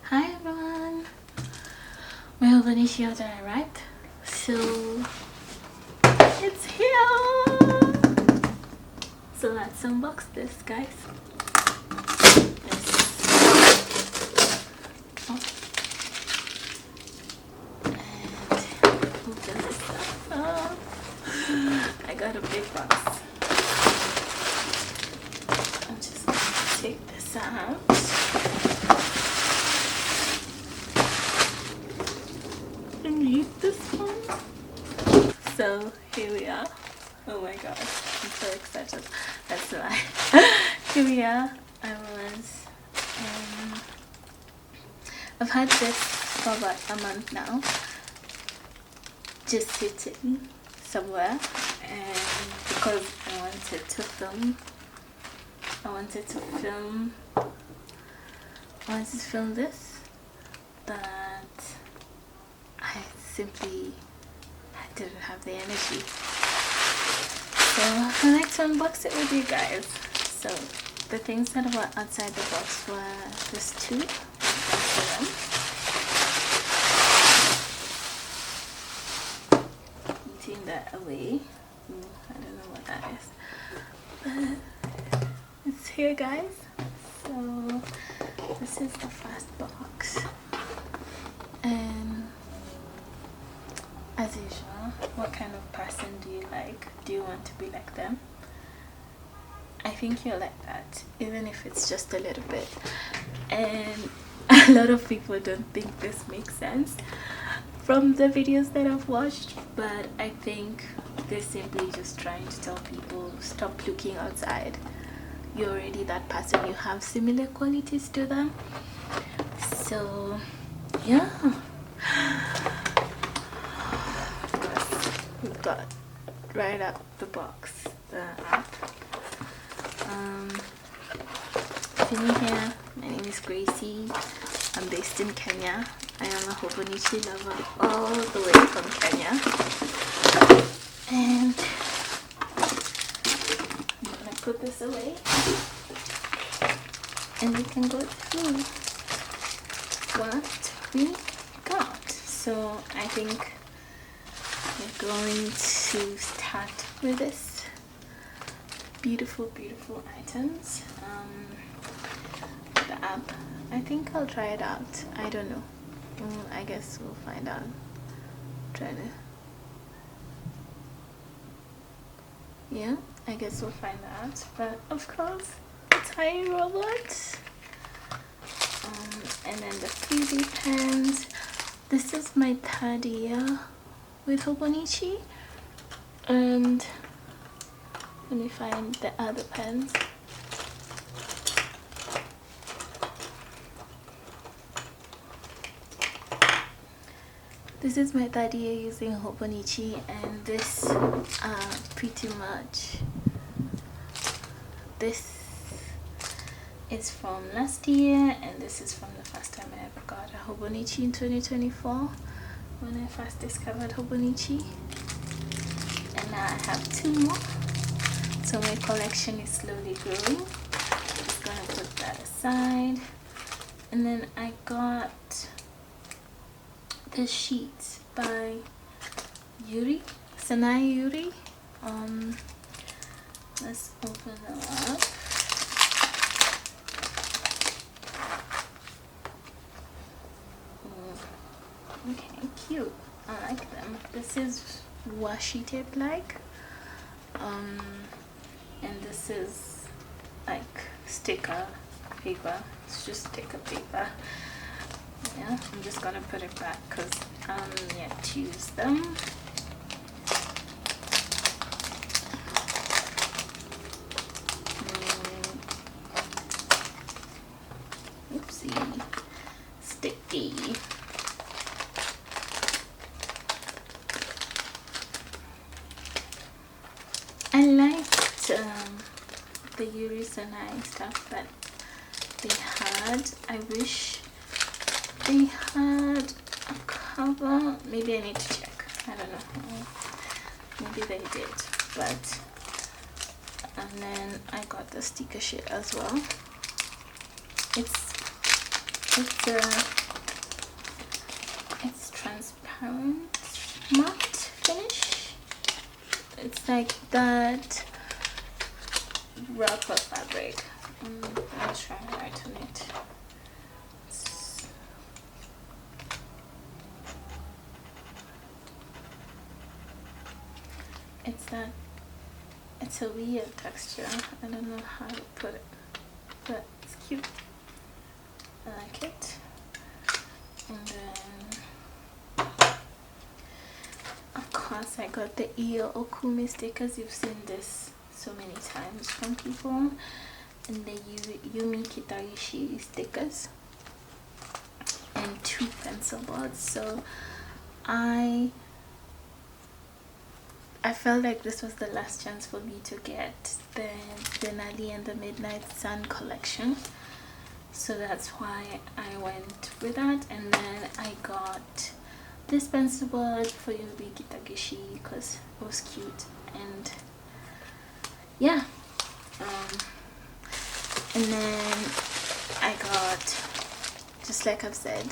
Hi everyone, my Hobonichi order arrived, so it's here. So let's unbox this, guys. And open this up. I got a big box. I'm just gonna take this out. Use this one. So here we are. Oh my gosh, I'm so excited. That's why. Here we are. I've had this for about a month now, just sitting somewhere, and because I wanted to film this, but I simply didn't have the energy. So I like to unbox it with you guys. So the things that were outside the box were this two. Eating that away. I don't know what that is, but it's here, guys. So this is the first box, and as usual, what kind of person do you like? Do you want to be like them? I think you're like that, even if it's just a little bit. And a lot of people don't think this makes sense from the videos that I've watched, but I think they're simply just trying to tell people, stop looking outside. You're already that person. You have similar qualities to them. So yeah, we've got right out the box the app. If you're new here, my name is Gracie. I'm based in Kenya. I am a Hobonichi lover all the way from Kenya, and I'm gonna put this away and we can go through what we got. So I think we're going to start with this beautiful items. The app, I think I'll try it out. I don't know. I guess we'll find out. Yeah, I guess we'll find out. But of course, a tiny robot. And then the 3D pens. This is my third year with Hobonichi, and let me find the other pens. This is my third year using Hobonichi, and this pretty much, this is from last year, and this is from the first time I ever got a Hobonichi in 2024 when I first discovered Hobonichi, and now I have two more. So my collection is slowly growing. I'm just gonna put that aside. And then I got the sheets by Sanai Yuri. Let's open them up. Okay, cute. I like them. This is washi tape like. And this is like sticker paper. It's just sticker paper. Yeah, I'm just gonna put it back because I don't yet to use them. Oopsie, sticky. I liked the Yuri Sanai stuff that they had. I wish they had a cover. Maybe I need to check. I don't know. Maybe they did. But and then I got the sticker sheet as well. It's transparent matte finish. It's like that wrapper fabric. I'll try and write on it. It's that, it's a weird texture. I don't know how to put it, but it's cute. I like it. And then of course I got the Iyo Okumi stickers. You've seen this so many times from people. And the Yumi Kitarishi stickers and 2 pencil boards. So I felt like this was the last chance for me to get the Denali and the Midnight Sun collection, so that's why I went with that. And then I got this pencil board for Yumi Kitagishi because it was cute. And yeah, and then I got, just like I've said,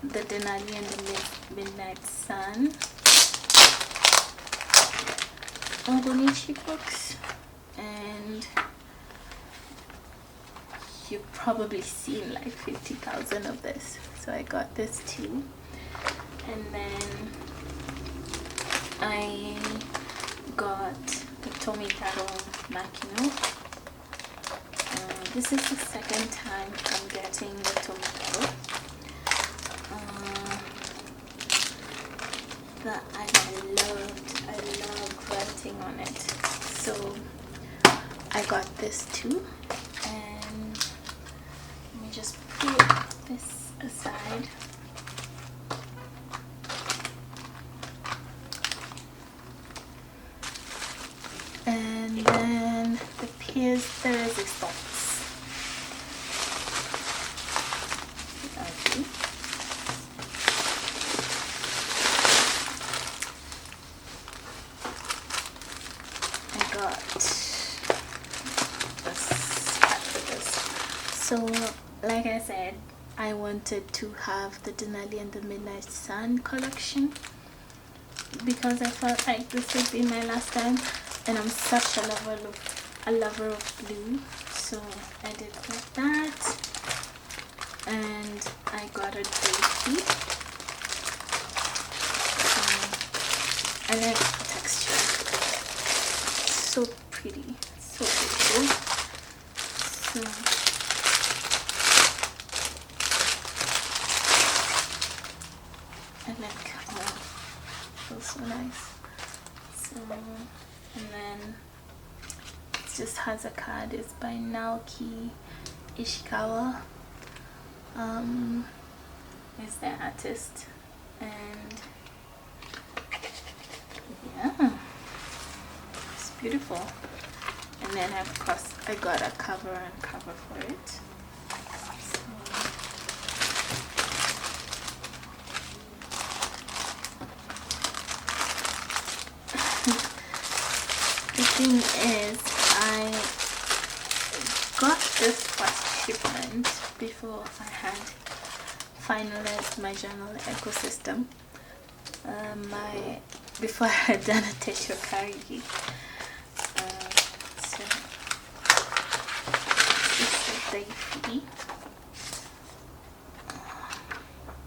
the Denali and the Midnight Sun Hobonichi books, and you've probably seen like 50,000 of this, so I got this too. And then I got the Tomitaro Makino. This is the second time I'm getting the Tomitaro. That I loved writing on it, so I got this too. And let me just put this aside. And then the pièce de résistance. So like I said, I wanted to have the Denali and the Midnight Sun collection because I felt like this would be my last time, and I'm such a lover of blue, so I did like that. And I got a daisy. I like the texture, so pretty, so beautiful. So I like, oh, feels so nice. So, and then it just has a card. It's by Naoki Ishikawa. Is the artist, and yeah, it's beautiful. And then of course I got a cover and cover for it. The thing is, I got this first shipment before I had finalized my journal ecosystem. Before I had done a Tesho Karigi. So this is day 3.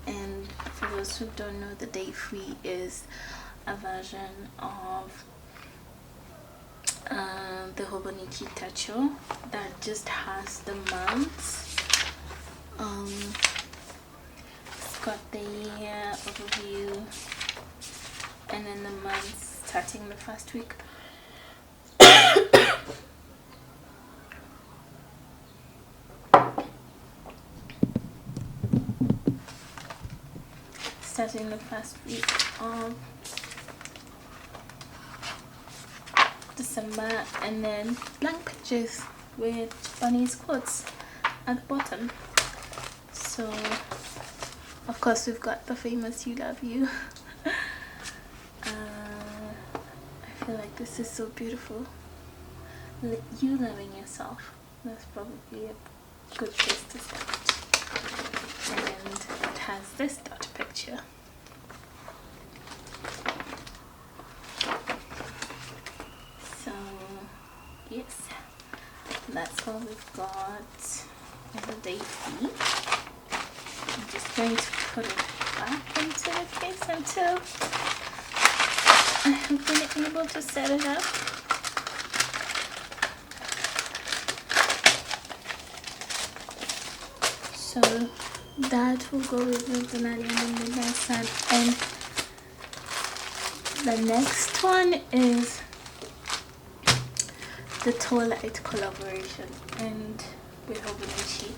And for those who don't know, the day 3 is a version of the Hobonichi Tacho that just has the months. It's got the year overview and then the months starting the first week. Starting the first week of December, and then blank pages with Japanese quotes at the bottom. So of course we've got the famous "You Love You." I feel like this is so beautiful. You loving yourself, that's probably a good place to start. And it has this dot picture. we've got the daisy. I'm just going to put it back into the case until I have been able to set it up. So that will go with the Denali and the Midnight Sun. And the next one is the Twilight collaboration and with Hobonichi.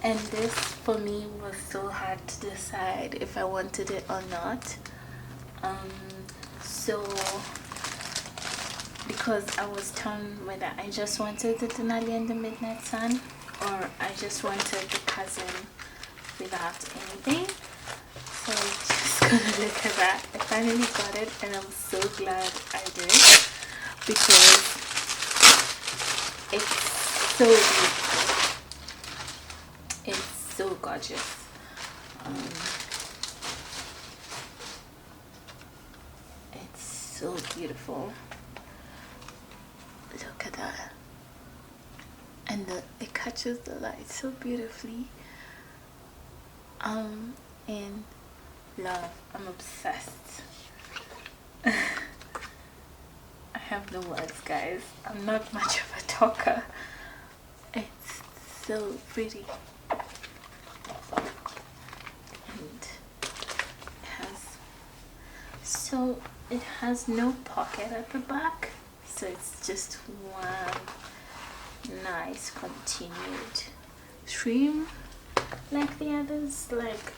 And this for me was so hard to decide if I wanted it or not. So because I was torn whether I just wanted the Denali and the Midnight Sun or I just wanted the cousin without anything. So just gonna look at that. I finally got it and I'm so glad I did because it's so beautiful. It's so gorgeous. It's so beautiful. Look at that. And it catches the light so beautifully. And love, I'm obsessed. I have no words, guys. I'm not much of a talker. It's so pretty. And it has no pocket at the back, so it's just one nice continued trim like the others. Like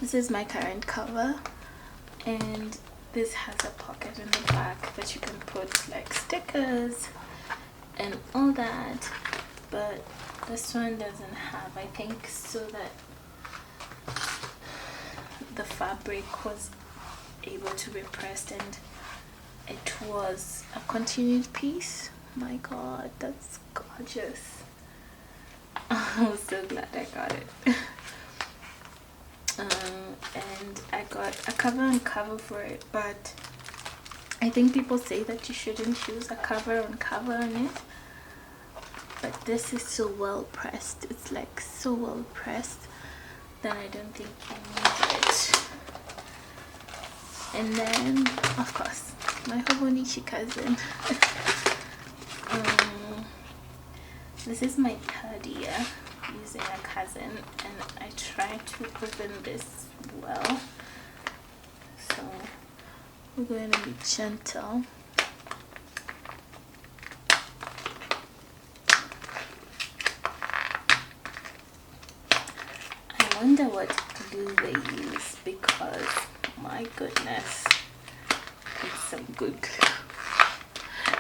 this is my current cover, and this has a pocket in the back that you can put like stickers and all that, but this one doesn't have, I think, so that the fabric was able to be pressed and it was a continued piece. My god, that's gorgeous. I'm so glad I got it. And I got a cover on cover for it, but I think people say that you shouldn't use a cover on cover on it, but this is so well pressed. It's like so well pressed that I don't think you need it. And then of course my Hobonichi cousin. This is my third year using a cousin, and I try to open this well, so we're going to be gentle. I wonder what glue they use, because my goodness, it's some good glue.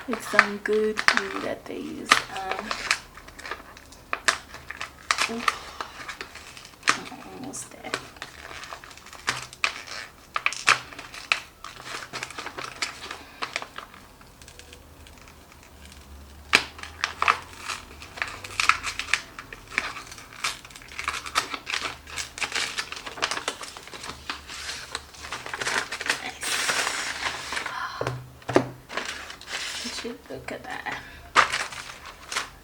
It's some good glue that they use. I'm almost there. Look at that.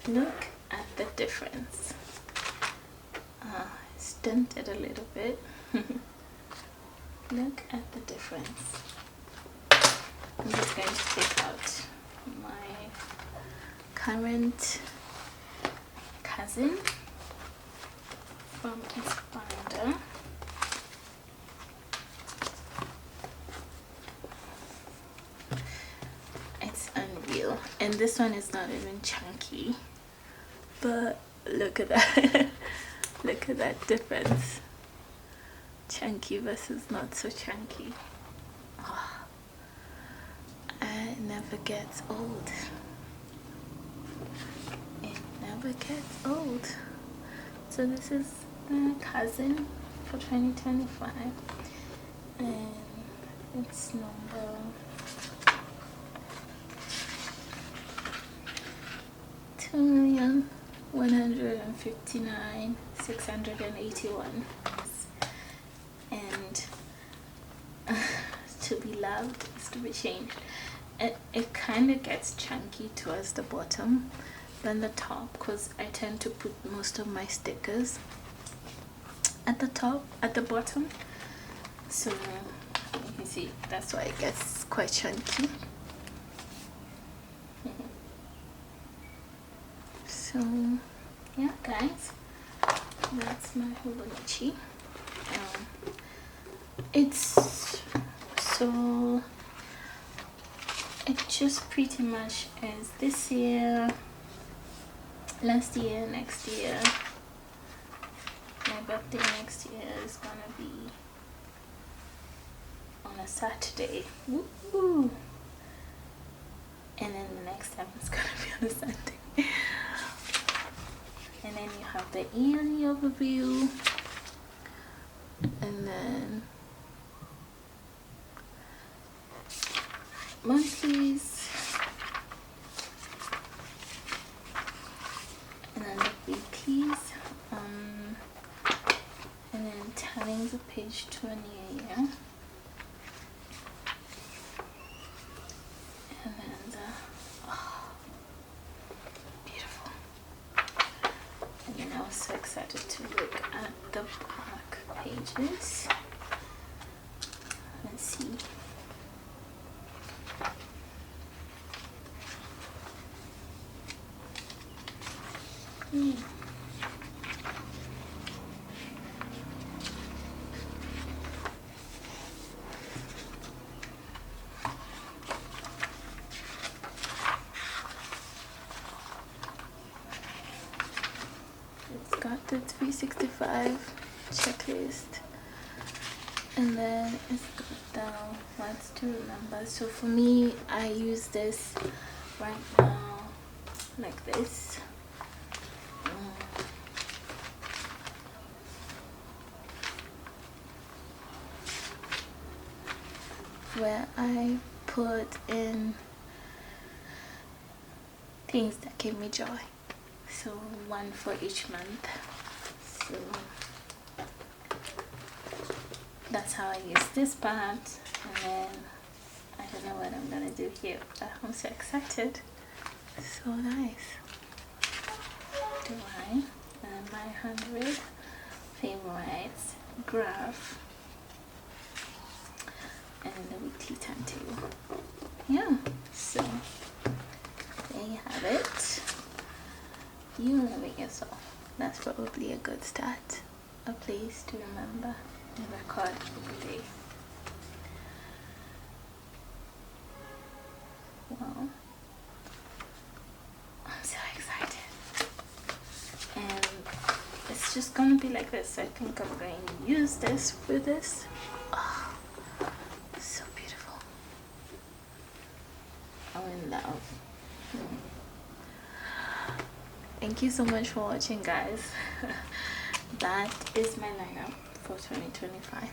Look at the difference. It's dented a little bit. Look at the difference. I'm just going to take out my current cousin from its binder. And this one is not even chunky, but look at that. Look at that difference. Chunky versus not so chunky. Oh, it never gets old. It never gets old. So this is the cousin for 2025, and it's number 2,159,681, and to be loved is to be changed. it kind of gets chunky towards the bottom than the top, because I tend to put most of my stickers at the bottom, so you can see that's why it gets quite chunky. So yeah guys, that's my Hobonichi. It's so it just pretty much is this year, last year, next year. My birthday next year is gonna be on a Saturday. Woo! And then the next time it's gonna be on a Sunday. And then you have the yearly overview, and then monthlies, and then the weeklies, and then tellings of page 20 a year, and then the beautiful. And then I was so excited to look at the back pages. Let's see. It's got the 365 checklist, and then it's got the words to remember. So for me, I use this right now like this. Where I put in things that give me joy, so one for each month. So that's how I use this part. And then I don't know what I'm gonna do here, but I'm so excited. So nice. Do I? And my 100 favorites graph, and the weekly timetable. Yeah, so there you have it. You love it yourself. That's probably a good start. A place to remember and record every day. Well, I'm so excited. And it's just gonna be like this. I think I'm going to use this with this. Oh, so beautiful. I'm in love. Thank you so much for watching, guys. That is my lineup for 2025.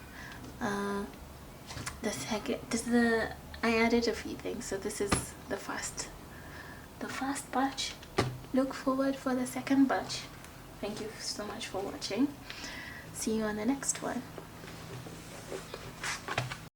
I added a few things, so this is the first batch. Look forward for the second batch. Thank you so much for watching. See you on the next one.